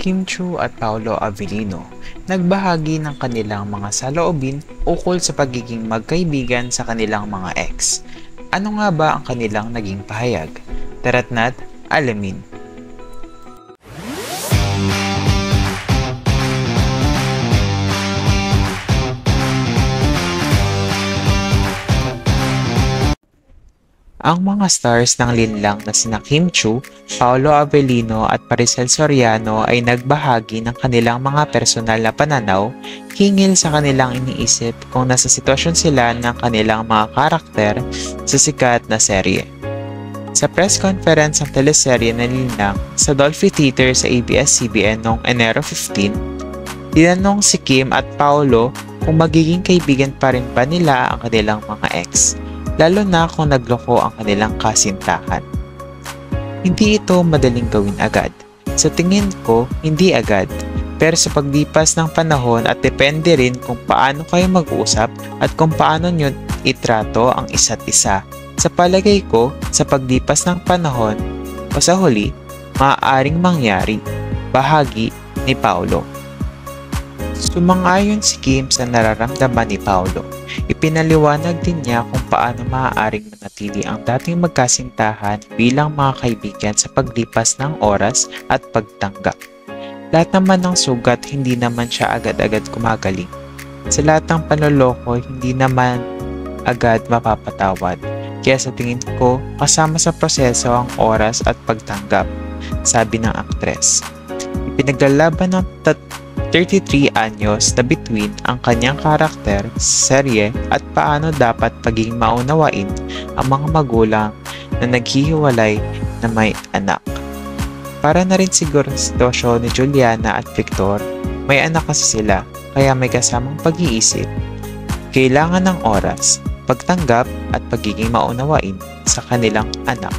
Kim Chiu at Paolo Avellino nagbahagi ng kanilang mga saloobin ukol sa pagiging magkaibigan sa kanilang mga ex. Ano nga ba ang kanilang naging pahayag? Tara't na't alamin. Ang mga stars ng linlang na sina Kim Chiu, Paolo Avellino at Maricel Soriano ay nagbahagi ng kanilang mga personal na pananaw hinggil sa kanilang iniisip kung nasa sitwasyon sila ng kanilang mga karakter sa sikat na serye. Sa press conference ng teleserye na linlang sa Dolphy Theater sa ABS-CBN noong Enero 15, tinanong si Kim at Paolo kung magiging kaibigan pa rin ba nila ang kanilang mga ex, lalo na kung nagloko ang kanilang kasintahan. Hindi ito madaling gawin agad. Sa tingin ko, hindi agad. Pero sa paglipas ng panahon at depende rin kung paano kayo mag-uusap at kung paano nyo itrato ang isa't isa. Sa palagay ko, sa paglipas ng panahon o sa huli, maaaring mangyari. Bahagi ni Paolo. Sumang-ayon si Kim sa nararamdaman ni Paolo. Ipinaliwanag din niya kung paano maaaring manatili ang dating magkasintahan bilang mga kaibigan sa paglipas ng oras at pagtanggap. Lahat naman ng sugat hindi naman siya agad-agad gumagaling. Sa lahat ng panloloko hindi naman agad mapapatawad. Kaya sa tingin ko, kasama sa proseso ang oras at pagtanggap, sabi ng aktres. Ipinaglalaban ng 33 anyos na between ang kanyang karakter, serye at paano dapat paging maunawain ang mga magulang na naghihiwalay na may anak. Para na rin siguro sa sitwasyon ni Juliana at Victor, may anak kasi sila kaya may kasamang pag-iisip. Kailangan ng oras, pagtanggap at pagiging maunawain sa kanilang anak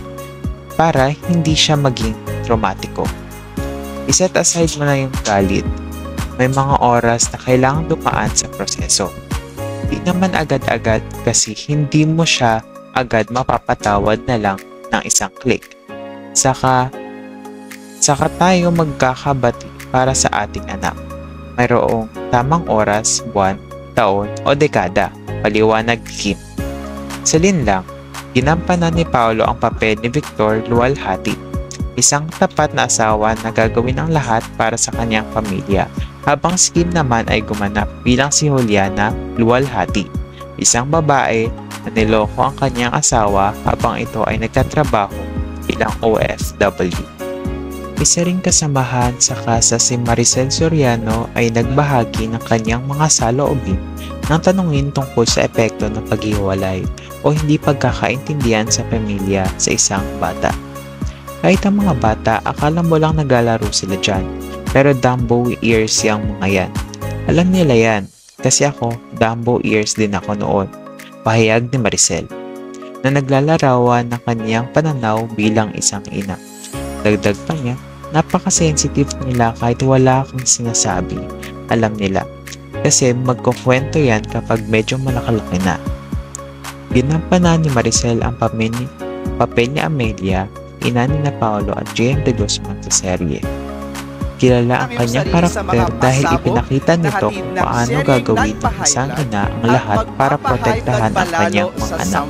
para hindi siya maging traumatiko. Iset aside mo na yung galit. May mga oras na kailangan dumaan sa proseso. Di naman agad-agad kasi hindi mo siya agad mapapatawad na lang ng isang click. Saka tayo magkakabati para sa ating anak. Mayroong tamang oras, buwan, taon o dekada, paliwanag Kim. Sa linlang, ginampanan ni Paolo ang papel ni Victor Luwalhati, isang tapat na asawa na gagawin ang lahat para sa kanyang pamilya, habang si Kim naman ay gumanap bilang si Juliana Luwalhati, isang babae na niloko ang kanyang asawa habang ito ay nagtatrabaho bilang OFW. Isa ring kasamahan sa kasa si Maricel Soriano ay nagbahagi ng kanyang mga saloobin nang tanungin tungkol sa epekto ng paghiwalay o hindi pagkakaintindihan sa pamilya sa isang bata. Kahit ang mga bata, akala mo lang naglalaro sila dyan. Pero Dumbo ears yung mga yan. Alam nila yan, kasi ako, Dumbo ears din ako noon. Pahayag ni Maricel, na naglalarawan ng kanyang pananaw bilang isang ina. Dagdag pa niya, napaka-sensitive nila kahit wala akong sinasabi. Alam nila, kasi magkukwento yan kapag medyo malakalaki na. Ginampanan ni Maricel ang papel ni Amelia, ina ni Paolo at JM de Guzman sa serye. Kilala ang kanyang karakter dahil ipinakita nito kung paano gagawin ng isang ina ang lahat para protektahan ang kanyang mga anak,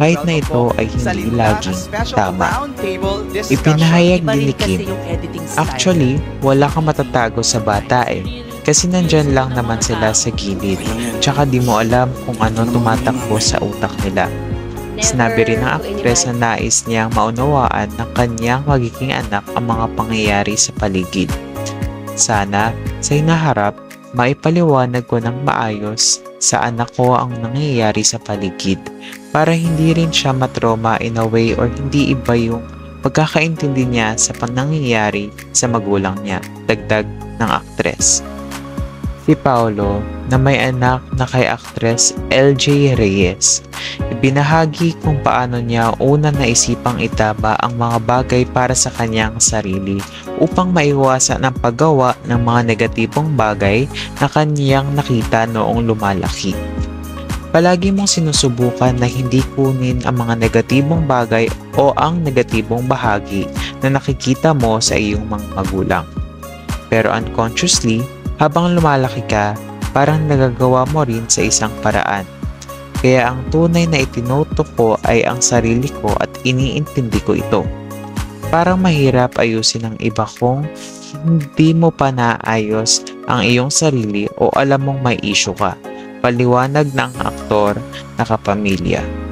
kahit na ito ay hindi laging tama. Ipinahayag din ni Kim, actually, wala kang matatago sa bata kasi nandyan lang naman sila sa gilid, tsaka di mo alam kung ano tumatakbo sa utak nila. Sinabi rin ng aktres na nais niyang maunawaan ng kanyang magiging anak ang mga pangyayari sa paligid. Sana, sa hinaharap, maipaliwanag ko ng maayos sa anak ko ang nangyayari sa paligid para hindi rin siya matroma in a way or hindi iba yung pagkakaintindi niya sa panangyayari sa magulang niya, dagdag ng aktres. Si Paolo, na may anak na kay aktres LJ Reyes, ibinahagi kung paano niya una naisipang itama ang mga bagay para sa kanyang sarili upang maiwasan ang paggawa ng mga negatibong bagay na kanyang nakita noong lumalaki. Palagi mong sinusubukan na hindi kunin ang mga negatibong bagay o ang negatibong bahagi na nakikita mo sa iyong mga magulang. Pero unconsciously, habang lumalaki ka, parang nagagawa mo rin sa isang paraan. Kaya ang tunay na itinoto ko ay ang sarili ko at iniintindi ko ito. Parang mahirap ayusin ng iba kung hindi mo pa naayos ang iyong sarili o alam mong may issue ka. Paliwanag ng aktor na kapamilya.